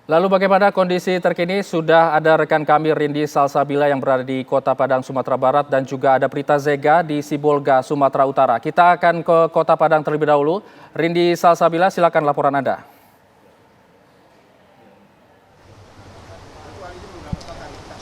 Lalu bagaimana kondisi terkini? Sudah ada rekan kami Rindi Salsabila yang berada di Kota Padang, Sumatera Barat dan juga ada Prita Zega di Sibolga, Sumatera Utara. Kita akan ke Kota Padang terlebih dahulu. Rindi Salsabila, silakan laporan Anda.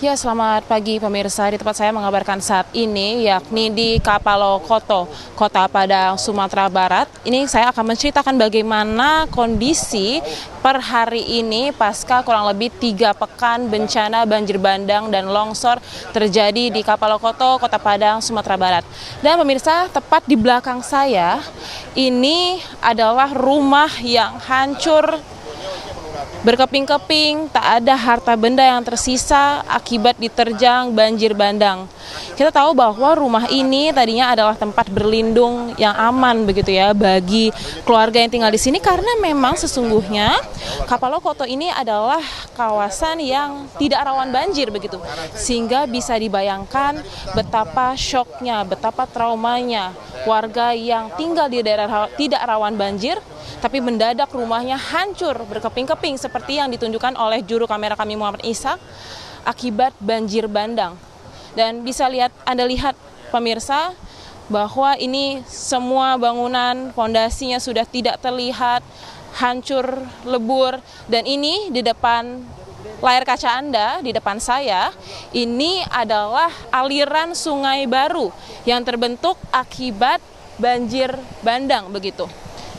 Ya, selamat pagi pemirsa. Di tempat saya mengabarkan saat ini, yakni di Kapalokoto, Kota Padang, Sumatera Barat. Ini saya akan menceritakan bagaimana kondisi per hari ini pasca kurang lebih 3 pekan bencana banjir bandang dan longsor terjadi di Kapalokoto, Kota Padang, Sumatera Barat. Dan pemirsa, tepat di belakang saya, ini adalah rumah yang hancur berkeping-keping, tak ada harta benda yang tersisa akibat diterjang banjir bandang. Kita tahu bahwa rumah ini tadinya adalah tempat berlindung yang aman begitu ya bagi keluarga yang tinggal di sini, karena memang sesungguhnya Kapalokoto ini adalah kawasan yang tidak rawan banjir begitu. Sehingga bisa dibayangkan betapa syoknya, betapa traumanya warga yang tinggal di daerah tidak rawan banjir, tapi mendadak rumahnya hancur berkeping-keping seperti yang ditunjukkan oleh juru kamera kami Muhammad Ishak akibat banjir bandang. Dan bisa Anda lihat pemirsa bahwa ini semua bangunan fondasinya sudah tidak terlihat, hancur, lebur, dan ini di depan layar kaca Anda, di depan saya, ini adalah aliran sungai baru yang terbentuk akibat banjir bandang begitu.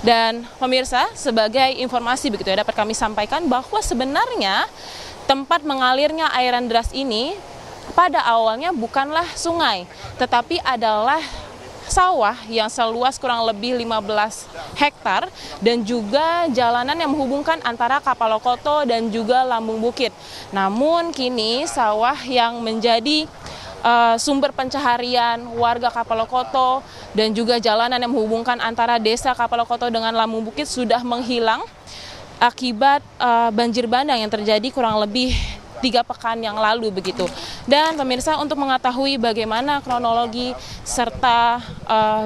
Dan pemirsa, sebagai informasi begitu ya, dapat kami sampaikan bahwa sebenarnya tempat mengalirnya airan deras ini pada awalnya bukanlah sungai, tetapi adalah sawah yang seluas kurang lebih 15 hektar dan juga jalanan yang menghubungkan antara Kapalokoto dan juga Lambung Bukit. Namun kini sawah yang menjadi sumber pencaharian warga Kapalokoto dan juga jalanan yang menghubungkan antara desa Kapalokoto dengan Lambung Bukit sudah menghilang akibat banjir bandang yang terjadi kurang lebih 3 pekan yang lalu begitu. Dan pemirsa, untuk mengetahui bagaimana kronologi serta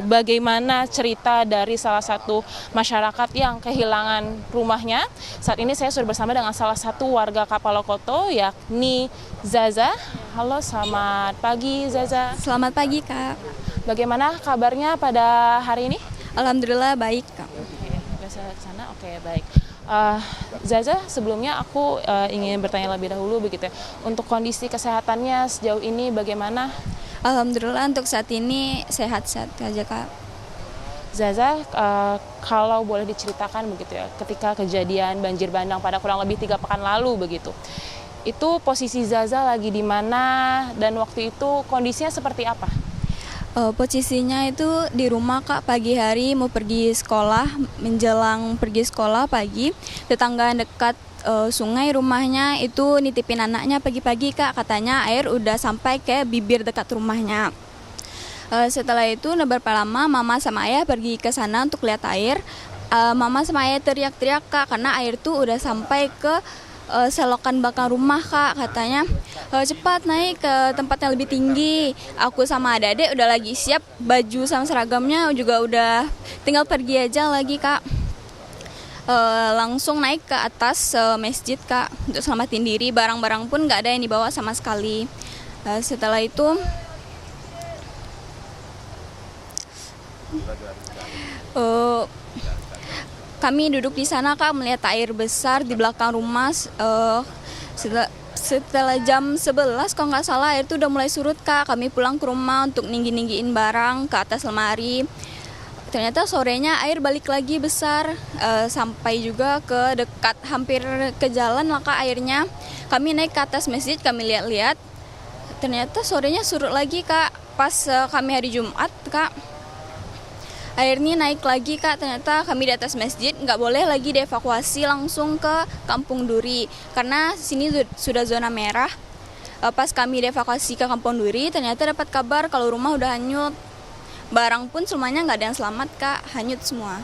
bagaimana cerita dari salah satu masyarakat yang kehilangan rumahnya, saat ini saya sudah bersama dengan salah satu warga Kapalokoto, yakni Zaza. Halo, selamat pagi Zaza. Selamat pagi, Kak. Bagaimana kabarnya pada hari ini? Alhamdulillah baik, Kak. Oke, biasa ke sana. Oke, baik. Zaza, sebelumnya aku ingin bertanya lebih dahulu begitu ya. Untuk kondisi kesehatannya sejauh ini bagaimana? Alhamdulillah untuk saat ini sehat-sehat aja, Kak. Zaza, kalau boleh diceritakan begitu ya, ketika kejadian banjir bandang pada kurang lebih 3 pekan lalu begitu, itu posisi Zaza lagi di mana dan waktu itu kondisinya seperti apa? Posisinya itu di rumah, Kak. Pagi hari mau pergi sekolah, menjelang pergi sekolah pagi, tetangga dekat sungai rumahnya itu nitipin anaknya pagi-pagi, Kak. Katanya air udah sampai ke bibir dekat rumahnya. Setelah itu berapa lama mama sama ayah pergi ke sana untuk lihat air. Mama sama ayah teriak-teriak, Kak, karena air tuh udah sampai ke selokan belakang rumah, Kak. Katanya cepat naik ke tempat yang lebih tinggi. Aku sama adik-adik udah lagi siap, baju sama seragamnya juga udah tinggal pergi aja lagi, Kak. Langsung naik ke atas masjid, Kak, untuk selamatin diri. Barang-barang pun nggak ada yang dibawa sama sekali. Setelah itu kami duduk di sana, Kak, melihat air besar di belakang rumah. Setelah jam 11 kalau nggak salah air itu udah mulai surut, Kak. Kami pulang ke rumah untuk ninggi-ninggiin barang ke atas lemari. Ternyata sorenya air balik lagi besar, sampai juga ke dekat hampir ke jalan lah, Kak, airnya. Kami naik ke atas masjid, kami lihat-lihat. Ternyata sorenya surut lagi, Kak. Pas kami hari Jumat, Kak, airnya naik lagi, Kak. Ternyata kami di atas masjid nggak boleh lagi dievakuasi langsung ke Kampung Duri karena sini sudah zona merah. Pas kami dievakuasi ke Kampung Duri, ternyata dapat kabar kalau rumah udah hanyut. Barang pun semuanya nggak ada yang selamat, Kak, hanyut semua.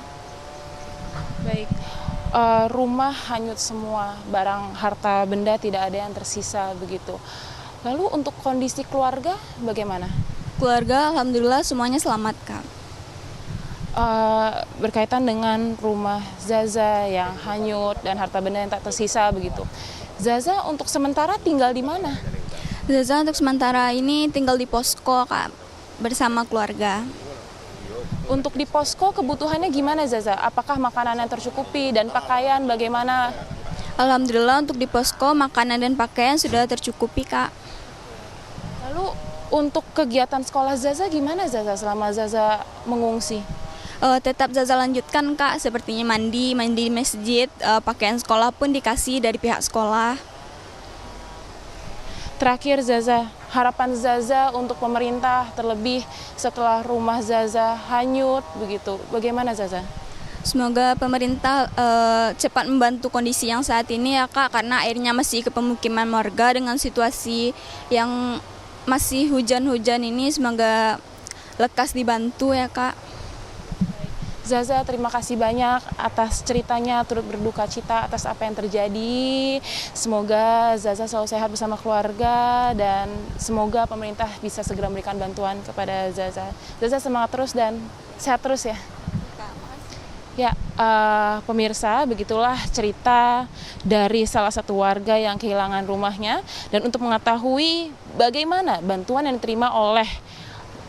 Baik, rumah hanyut semua, barang harta benda tidak ada yang tersisa begitu. Lalu untuk kondisi keluarga bagaimana? Keluarga alhamdulillah semuanya selamat, Kak. berkaitan dengan rumah Zaza yang hanyut dan harta benda yang tak tersisa begitu. Zaza untuk sementara tinggal di mana? Zaza untuk sementara ini tinggal di posko Kak, bersama keluarga. Untuk di posko kebutuhannya gimana Zaza? Apakah makanan yang tercukupi dan pakaian bagaimana? Alhamdulillah untuk di posko makanan dan pakaian sudah tercukupi Kak. Lalu untuk kegiatan sekolah Zaza gimana Zaza selama Zaza mengungsi? Tetap Zaza lanjutkan Kak, sepertinya mandi di masjid, pakaian sekolah pun dikasih dari pihak sekolah. Terakhir Zaza, harapan Zaza untuk pemerintah terlebih setelah rumah Zaza hanyut begitu. Bagaimana Zaza? Semoga pemerintah cepat membantu kondisi yang saat ini ya Kak, karena airnya masih ke pemukiman warga dengan situasi yang masih hujan-hujan ini, semoga lekas dibantu ya Kak. Zaza, terima kasih banyak atas ceritanya, turut berduka cita atas apa yang terjadi. Semoga Zaza selalu sehat bersama keluarga dan semoga pemerintah bisa segera memberikan bantuan kepada Zaza. Zaza semangat terus dan sehat terus ya. Ya, pemirsa, begitulah cerita dari salah satu warga yang kehilangan rumahnya. Dan untuk mengetahui bagaimana bantuan yang diterima oleh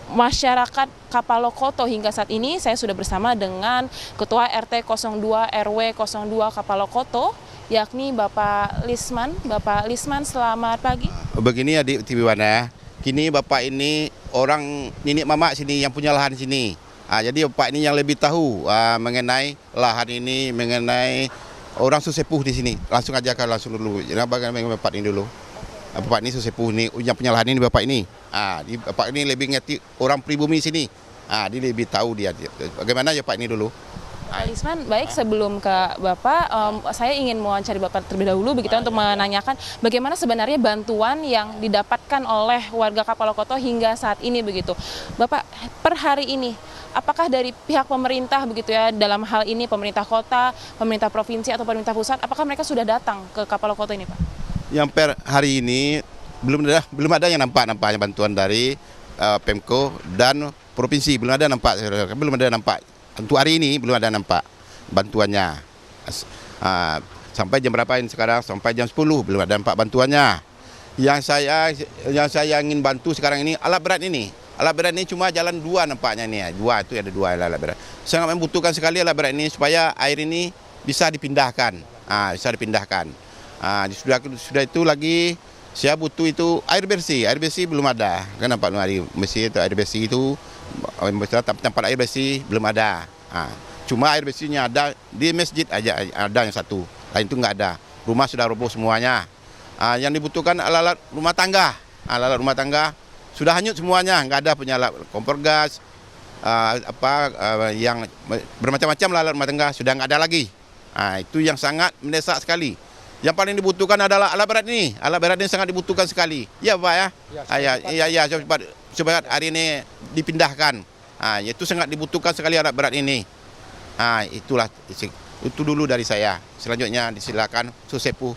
masyarakat Kapalokoto hingga saat ini, saya sudah bersama dengan Ketua RT 02 RW 02 Kapalokoto, yakni Bapak Lisman. Bapak Lisman, selamat pagi. Begini adik Tibiwana, kini Bapak ini orang nenek mamak sini yang punya lahan sini. Jadi Bapak ini yang lebih tahu mengenai lahan ini, mengenai orang sesepuh di sini. Langsung ajakan langsung dulu. Jadi bagaimana Bapak ini dulu? Bapak ini sesepuh ini yang punya lahan ini Bapak ini. Bapak ini lebih ngerti orang pribumi sini. Dia lebih tahu dia. Bagaimana ya Pak ini dulu? Pak Lisman, baik sebelum ke Bapak, saya ingin mewawancari Bapak terlebih dahulu begitu untuk menanyakan bagaimana sebenarnya bantuan yang didapatkan oleh warga Kapalokoto hingga saat ini begitu. Bapak, per hari ini apakah dari pihak pemerintah begitu ya, dalam hal ini pemerintah kota, pemerintah provinsi atau pemerintah pusat, apakah mereka sudah datang ke Kapalokoto ini Pak? Yang per hari ini belum ada yang nampaknya bantuan dari Pemko dan provinsi, belum ada nampak. Untuk hari ini belum ada nampak bantuannya. Sampai jam berapa ini sekarang? Sampai jam 10 belum ada nampak bantuannya. Yang saya ingin bantu sekarang ini alat berat ini. Alat berat ini cuma jalan 2 nampaknya ini. Ada 2 alat berat. Sangat membutuhkan sekali alat berat ini supaya air ini bisa dipindahkan. Sudah itu lagi saya butuh itu air bersih belum ada. Kan nampak hari bersih itu, air bersih itu tempat air bersih belum ada. Cuma air bersihnya ada di masjid aja, ada yang satu. Lain itu nggak ada. Rumah sudah roboh semuanya. Yang dibutuhkan alat rumah tangga. Alat rumah tangga sudah hanyut semuanya, nggak ada punya alat kompor gas, yang bermacam-macam alat rumah tangga sudah nggak ada lagi. Itu yang sangat mendesak sekali. Yang paling dibutuhkan adalah alat berat ini. Alat berat ini sangat dibutuhkan sekali. Ya Pak ya. Ya cepat hari ini dipindahkan. Itu sangat dibutuhkan sekali alat berat ini. Itulah itu dulu dari saya. Selanjutnya disilakan sesepuh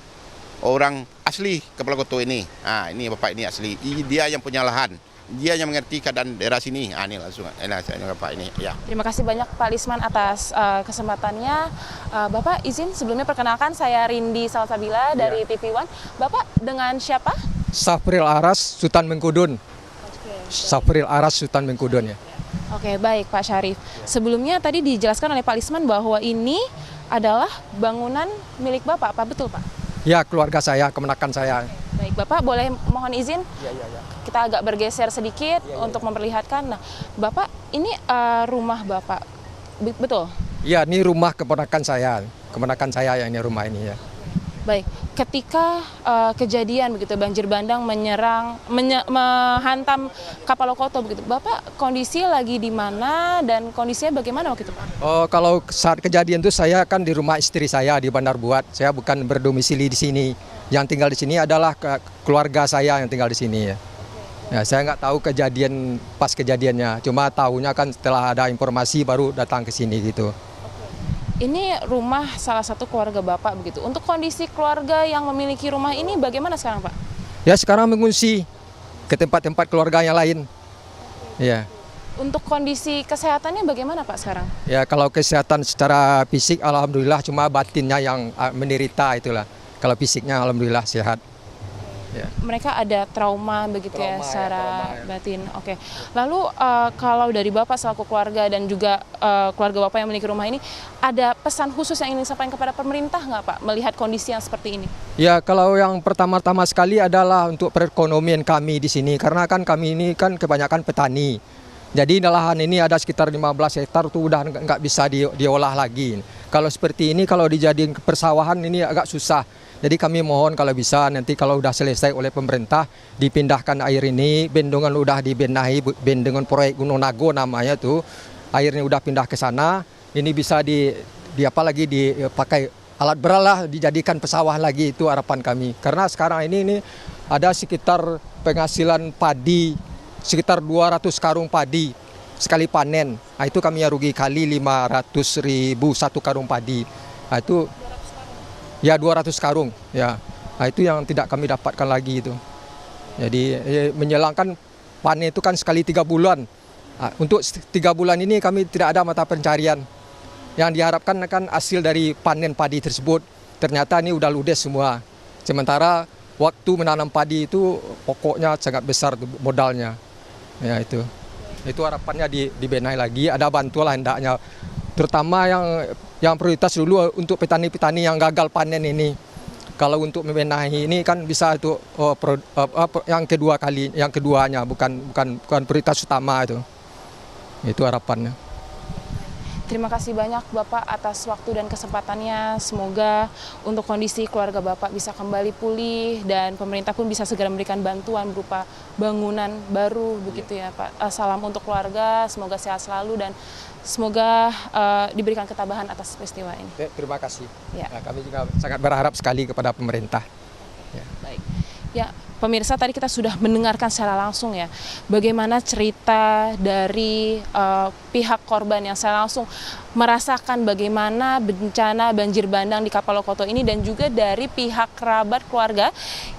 orang asli Kapalokoto ini. Ini Bapak ini asli. Dia yang punya lahan. Dia yang mengerti keadaan daerah sini. Ini langsung Bapak ini. Ya. Terima kasih banyak Pak Lisman atas kesempatannya. Bapak izin sebelumnya perkenalkan, saya Rindi Salsabila dari TV One. Bapak dengan siapa? Safril Aras Sultan Mengkudun. Safril Aras Sultan Mengkudun ya. Oke, baik Pak Syarif. Sebelumnya tadi dijelaskan oleh Pak Lisman bahwa ini adalah bangunan milik Bapak, apa betul Pak? Ya, keluarga saya, kemenakan saya. Baik, Bapak boleh mohon izin? Ya. Kita agak bergeser sedikit untuk memperlihatkan. Nah, Bapak, ini rumah Bapak, betul? Ya, ini rumah keponakan saya yang ini rumah ini ya. Baik, ketika kejadian begitu banjir bandang menghantam Kapalokoto begitu, Bapak kondisi lagi di mana dan kondisinya bagaimana waktu itu Pak? Kalau saat kejadian itu saya kan di rumah istri saya di Bandar Buat. Saya bukan berdomisili di sini. Yang tinggal di sini adalah keluarga saya yang tinggal di sini ya. Ya, saya nggak tahu pas kejadiannya. Cuma tahunya kan setelah ada informasi baru datang ke sini gitu. Ini rumah salah satu keluarga Bapak begitu. Untuk kondisi keluarga yang memiliki rumah ini bagaimana sekarang Pak? Ya sekarang mengungsi ke tempat-tempat keluarga yang lain. Ya. Untuk kondisi kesehatannya bagaimana Pak sekarang? Ya kalau kesehatan secara fisik alhamdulillah, cuma batinnya yang menderita itulah. Kalau fisiknya alhamdulillah sehat. Ya. Mereka ada trauma begitu ya Trauma, ya, secara trauma, ya. batin. Oke. Lalu kalau dari Bapak selaku keluarga dan juga keluarga Bapak yang memiliki rumah ini, ada pesan khusus yang ingin disampaikan kepada pemerintah nggak Pak melihat kondisi yang seperti ini? Ya kalau yang pertama-tama sekali adalah untuk perekonomian kami di sini, karena kan kami ini kan kebanyakan petani. Jadi lahan ini ada sekitar 15 hektar tuh udah nggak bisa diolah lagi. Kalau seperti ini kalau dijadiin persawahan ini agak susah. Jadi kami mohon kalau bisa nanti kalau udah selesai oleh pemerintah dipindahkan air ini, bendungan udah dibenahi, bendungan proyek Gunung Nago namanya tuh, airnya udah pindah ke sana, ini bisa dipakai alat berat lah, dijadikan pesawah lagi, itu harapan kami. Karena sekarang ini ada sekitar penghasilan padi sekitar 200 karung padi sekali panen. Nah, itu kami rugi kali 500.000 satu karung padi. Nah, itu ya 200 karung ya. Nah, itu yang tidak kami dapatkan lagi itu. Jadi menjelangkan panen itu kan sekali 3 bulan. Nah, untuk 3 bulan ini kami tidak ada mata pencarian. Yang diharapkan kan hasil dari panen padi tersebut. Ternyata ini udah ludes semua. Sementara waktu menanam padi itu pokoknya sangat besar modalnya. Ya itu harapannya dibenahi lagi, ada bantuan hendaknya. Terutama yang prioritas dulu untuk petani-petani yang gagal panen ini. Kalau untuk membenahi ini kan bisa itu yang keduanya bukan prioritas utama itu. Itu harapannya. Terima kasih banyak Bapak atas waktu dan kesempatannya. Semoga untuk kondisi keluarga Bapak bisa kembali pulih dan pemerintah pun bisa segera memberikan bantuan berupa bangunan baru begitu ya Pak. Salam untuk keluarga, semoga sehat selalu dan semoga diberikan ketabahan atas peristiwa ini. Terima kasih. Ya. Nah, kami juga sangat berharap sekali kepada pemerintah. Ya. Baik. Ya, pemirsa tadi kita sudah mendengarkan secara langsung ya bagaimana cerita dari pihak korban yang saya langsung merasakan bagaimana bencana banjir bandang di Kapalokoto ini dan juga dari pihak kerabat keluarga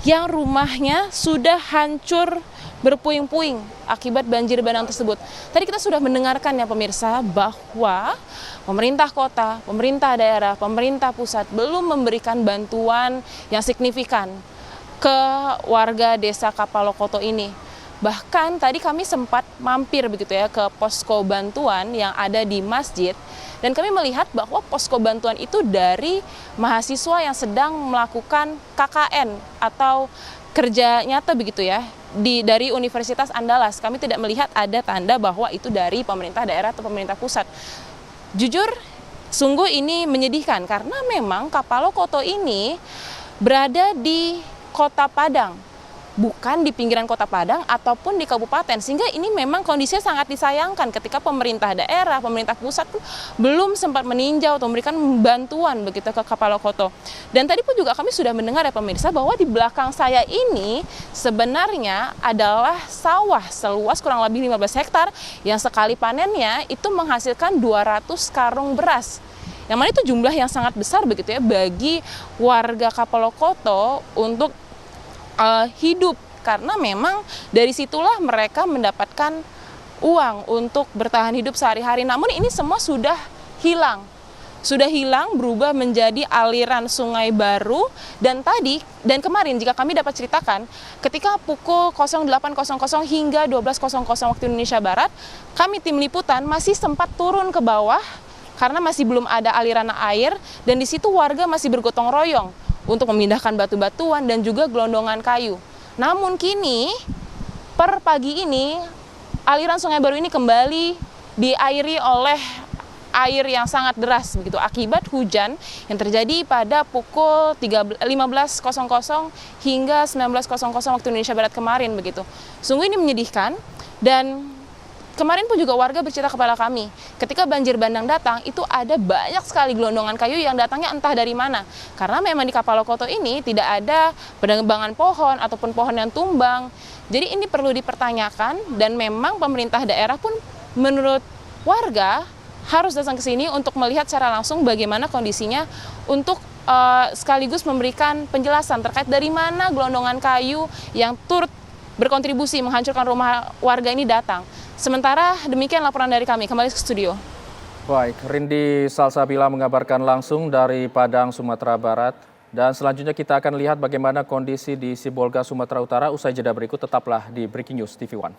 yang rumahnya sudah hancur berpuing-puing akibat banjir bandang tersebut. Tadi kita sudah mendengarkan ya pemirsa bahwa pemerintah kota, pemerintah daerah, pemerintah pusat belum memberikan bantuan yang signifikan ke warga desa Kapalokoto ini. Bahkan tadi kami sempat mampir begitu ya ke posko bantuan yang ada di masjid dan kami melihat bahwa posko bantuan itu dari mahasiswa yang sedang melakukan KKN atau kerja nyata begitu ya dari Universitas Andalas. Kami tidak melihat ada tanda bahwa itu dari pemerintah daerah atau pemerintah pusat. Jujur sungguh ini menyedihkan karena memang Kapalokoto ini berada di Kota Padang, bukan di pinggiran Kota Padang ataupun di kabupaten, sehingga ini memang kondisinya sangat disayangkan ketika pemerintah daerah, pemerintah pusat pun belum sempat meninjau atau memberikan bantuan begitu ke Kapalokoto. Dan tadi pun juga kami sudah mendengar ya pemirsa bahwa di belakang saya ini sebenarnya adalah sawah seluas kurang lebih 15 hektar yang sekali panennya itu menghasilkan 200 karung beras. Yang mana itu jumlah yang sangat besar begitu ya bagi warga Kapalokoto untuk hidup. Karena memang dari situlah mereka mendapatkan uang untuk bertahan hidup sehari-hari. Namun ini semua sudah hilang. Sudah hilang berubah menjadi aliran sungai baru dan kemarin jika kami dapat ceritakan ketika pukul 08.00 hingga 12.00 waktu Indonesia Barat, kami tim liputan masih sempat turun ke bawah karena masih belum ada aliran air dan di situ warga masih bergotong royong untuk memindahkan batu-batuan dan juga gelondongan kayu. Namun kini per pagi ini aliran sungai baru ini kembali diairi oleh air yang sangat deras begitu akibat hujan yang terjadi pada pukul 15.00 hingga 19.00 waktu Indonesia Barat kemarin begitu. Sungguh ini menyedihkan dan kemarin pun juga warga bercerita kepada kami, ketika banjir bandang datang, itu ada banyak sekali gelondongan kayu yang datangnya entah dari mana. Karena memang di Kapalokoto ini tidak ada penebangan pohon ataupun pohon yang tumbang. Jadi ini perlu dipertanyakan dan memang pemerintah daerah pun menurut warga harus datang ke sini untuk melihat secara langsung bagaimana kondisinya untuk sekaligus memberikan penjelasan terkait dari mana gelondongan kayu yang turut berkontribusi menghancurkan rumah warga ini datang. Sementara demikian laporan dari kami, kembali ke studio. Baik, Rindi Salsabila mengabarkan langsung dari Padang, Sumatera Barat. Dan selanjutnya kita akan lihat bagaimana kondisi di Sibolga, Sumatera Utara. Usai jeda berikut, tetaplah di Breaking News TV One.